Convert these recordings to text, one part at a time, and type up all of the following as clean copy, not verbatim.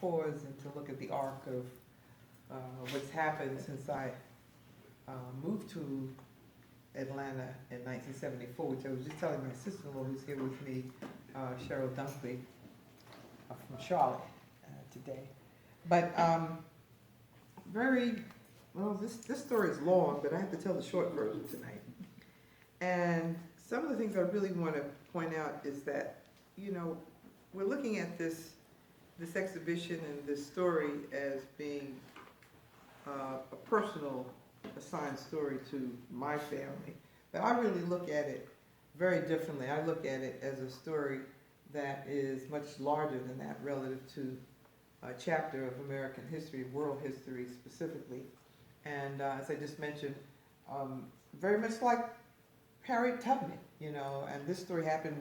pause and to look at the arc of what's happened since I moved to Atlanta in 1974, which I was just telling my sister-in-law who's here with me, Cheryl Dunkley, from Charlotte today. But this story is long, but I have to tell the short version tonight. And some of the things I really want to point out is that, you know, we're looking at this exhibition and this story as being a personal assigned story to my family. But I really look at it very differently. I look at it as a story that is much larger than that relative to a chapter of American history, world history specifically. And as I just mentioned, very much like Harriet Tubman, you know, and this story happened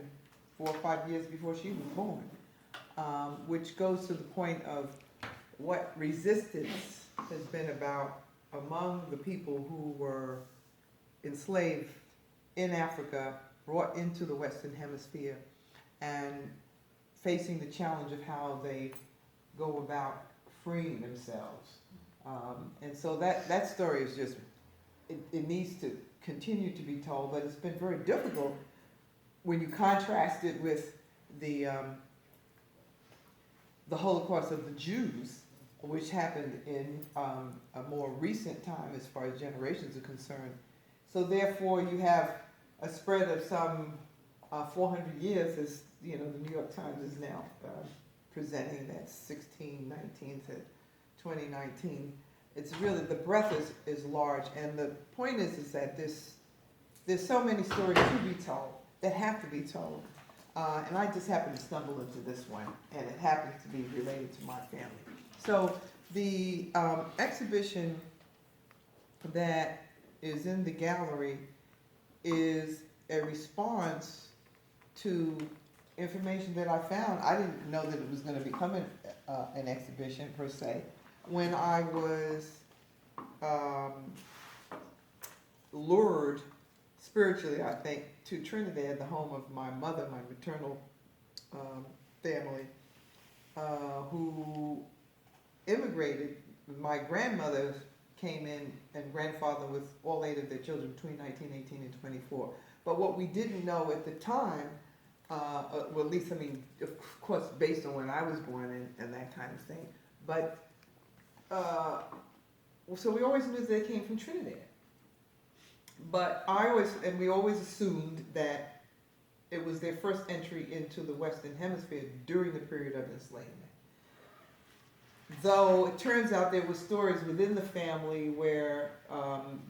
4 or 5 years before she was born, which goes to the point of what resistance has been about among the people who were enslaved in Africa, brought into the Western Hemisphere, and facing the challenge of how they go about freeing themselves. And so that story is just, it needs to continue to be told, but it's been very difficult when you contrast it with the Holocaust of the Jews, which happened in a more recent time as far as generations are concerned. So therefore you have a spread of some 400 years, as you know, the New York Times is now presenting, that 1619 to 2019. It's really, the breadth is large, and the point is that there's so many stories to be told that have to be told. And I just happened to stumble into this one, and it happens to be related to my family. So the exhibition that is in the gallery is a response to information that I found. I didn't know that it was going to become an exhibition per se. When I was lured spiritually, I think, to Trinidad, the home of my mother, my maternal family, who immigrated. My grandmother came in, and grandfather with all 8 of their children between 1918 and 24. But what we didn't know at the time, well, at least, I mean, of course, based on when I was born and that kind of thing, but so we always knew they came from Trinidad. But we always assumed that it was their first entry into the Western Hemisphere during the period of enslavement. Though it turns out there were stories within the family where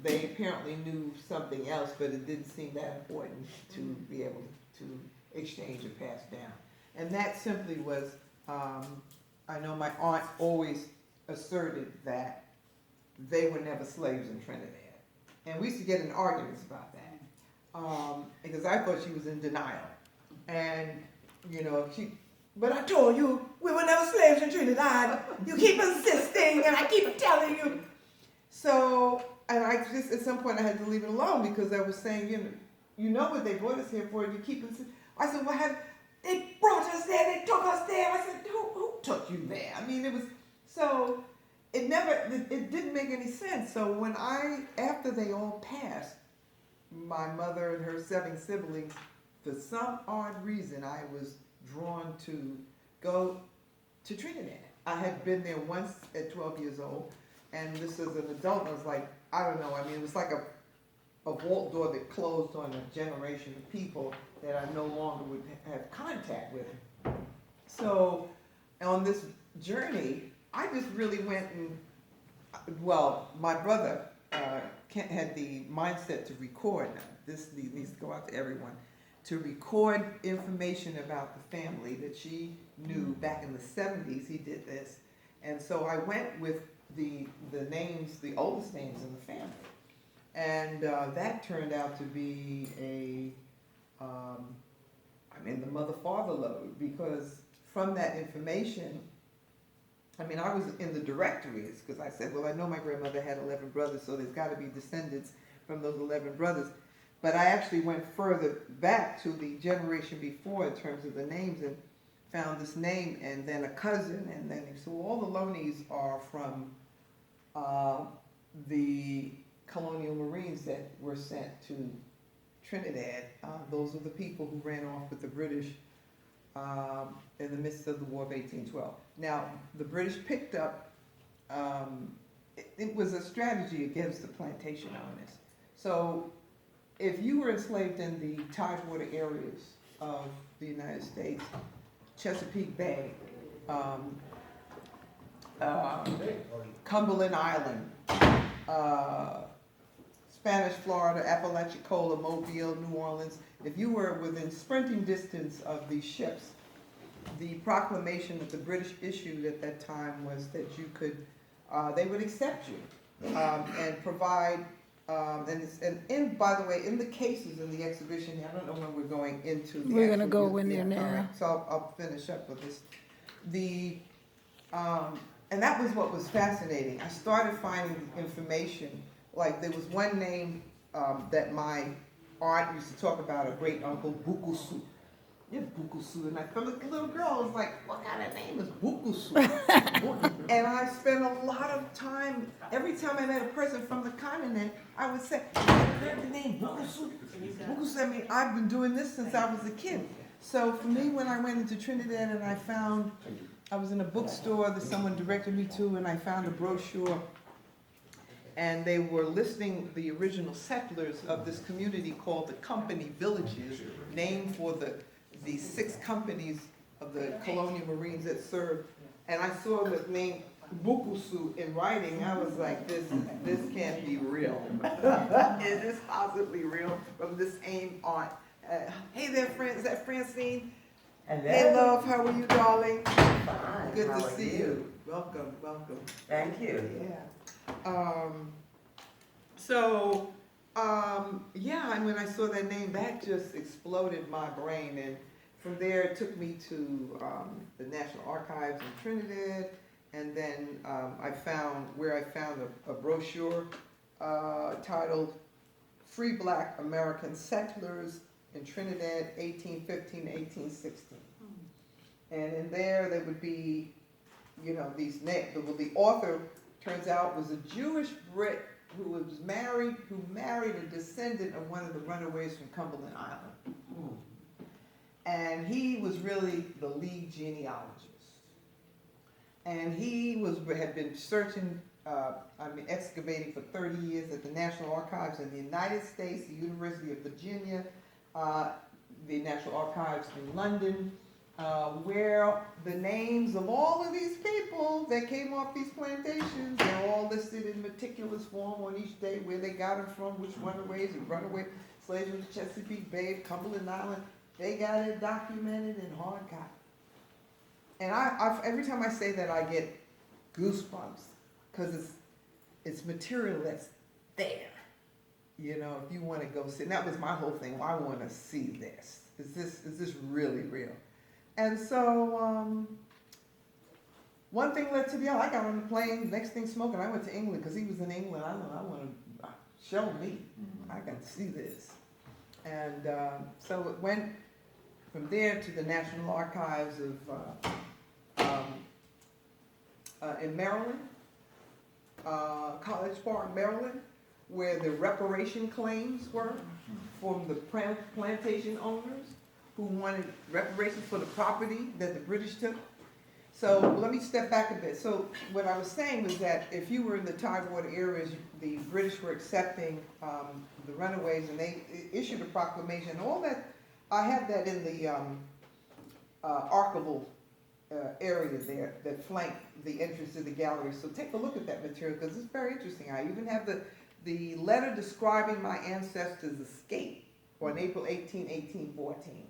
they apparently knew something else, but it didn't seem that important to be able to exchange or pass down. And that simply was, I know my aunt always asserted that they were never slaves in Trinidad. And we used to get in arguments about that, because I thought she was in denial. And, you know, but I told you we were never slaves in Trinidad. You keep insisting, and I keep telling you. So, and I just, at some point I had to leave it alone, because I was saying, you know what they brought us here for, you keep insisting. I said, well, they brought us there, they took us there. I said, who took you there? I mean, it was, so it didn't make any sense. So when after they all passed, my mother and her 7 siblings, for some odd reason, I was drawn to go to Trinidad. I had been there once at 12 years old, and this as an adult, I was like, I don't know, I mean, it was like a vault door that closed on a generation of people that I no longer would have contact with. So on this journey, I just really went and, well, my brother had the mindset to record. Now, this needs to go out to everyone. To record information about the family that she knew back in the 70s. He did this. And so I went with the names, the oldest names in the family. And that turned out to be the mother-father load, because from that information, I mean, I was in the directories, because I said, well, I know my grandmother had 11 brothers, so there's got to be descendants from those 11 brothers. But I actually went further back to the generation before in terms of the names, and found this name, and then a cousin, and then so all the Loneys are from the colonial Marines that were sent to Trinidad. Those are the people who ran off with the British in the midst of the War of 1812. Now, the British picked up, it was a strategy against the plantation owners. So if you were enslaved in the tidewater areas of the United States, Chesapeake Bay, Cumberland Island, Spanish Florida, Apalachicola, Mobile, New Orleans, if you were within sprinting distance of these ships, the proclamation that the British issued at that time was that you could, they would accept you and provide, and by the way, in the cases in the exhibition, I don't know when we're going into the We're going to go in there now. Right, so I'll finish up with this. And that was what was fascinating. I started finding information, like there was one name that my aunt used to talk about, a great uncle, Bukusu. Yeah, Bukusu. And from a little girl, I was like, what kind of name is Bukusu? And I spent a lot of time, every time I met a person from the continent, I would say, you ever heard the name Bukusu? Bukusu, I mean, I've been doing this since I was a kid. So for me, when I went into Trinidad and I was in a bookstore that someone directed me to, and I found a brochure, and they were listing the original settlers of this community called the Company Villages, named for the 6 companies of the colonial Marines that served. And I saw the name Bukusu in writing. I was like, this can't be real. Is this possibly real from this AIM aunt? Hey there, friends. Is that Francine? Hello. Hey, love. How are you, darling? Fine. Good How to are see you. Welcome, welcome. Thank you. Yeah. Yeah, and when I saw that name, that just exploded my brain. And from there, it took me to the National Archives in Trinidad. And then I found a brochure titled Free Black American Settlers in Trinidad, 1815 to 1816. And in there, there would be, these names. Well, the author, turns out, was a Jewish Brit who married a descendant of one of the runaways from Cumberland Island. And he was really the lead genealogist. And he had been searching, excavating for 30 years at the National Archives in the United States, the University of Virginia, the National Archives in London, where the names of all of these people that came off these plantations, they're all listed in meticulous form on each day, where they got them from, which runaways and runaway slaves from the Chesapeake Bay, Cumberland Island. They got it documented in hard copy. And I every time I say that, I get goosebumps, because it's material that's there. If you want to go see, and that was my whole thing. Well, I want to see this. Is this really real? And so one thing led to the other. I got on the plane, next thing smoking. I went to England because he was in England. I want to show me. I got to see this. And so it went from there to the National Archives in Maryland, College Park, Maryland, where the reparation claims were from the plantation owners who wanted reparations for the property that the British took. So let me step back a bit. So what I was saying was that if you were in the tidewater areas, the British were accepting the runaways, and they issued a proclamation. All that, I have that in the archival area there that flank the entrance to the gallery. So take a look at that material, because it's very interesting. I even have the letter describing my ancestor's escape on April 18, 1814.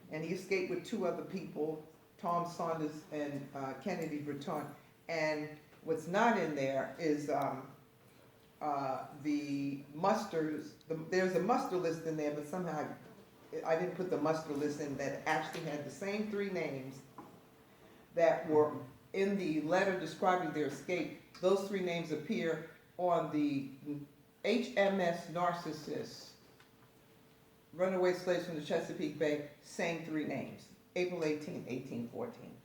And he escaped with 2 other people, Tom Saunders and Kennedy Breton. And what's not in there is the musters. There's a muster list in there, but somehow I didn't put the muster list in that actually had the same 3 names that were in the letter describing their escape. Those 3 names appear on the HMS Narcissus, runaway slaves from the Chesapeake Bay, same 3 names. April 18th, 1814.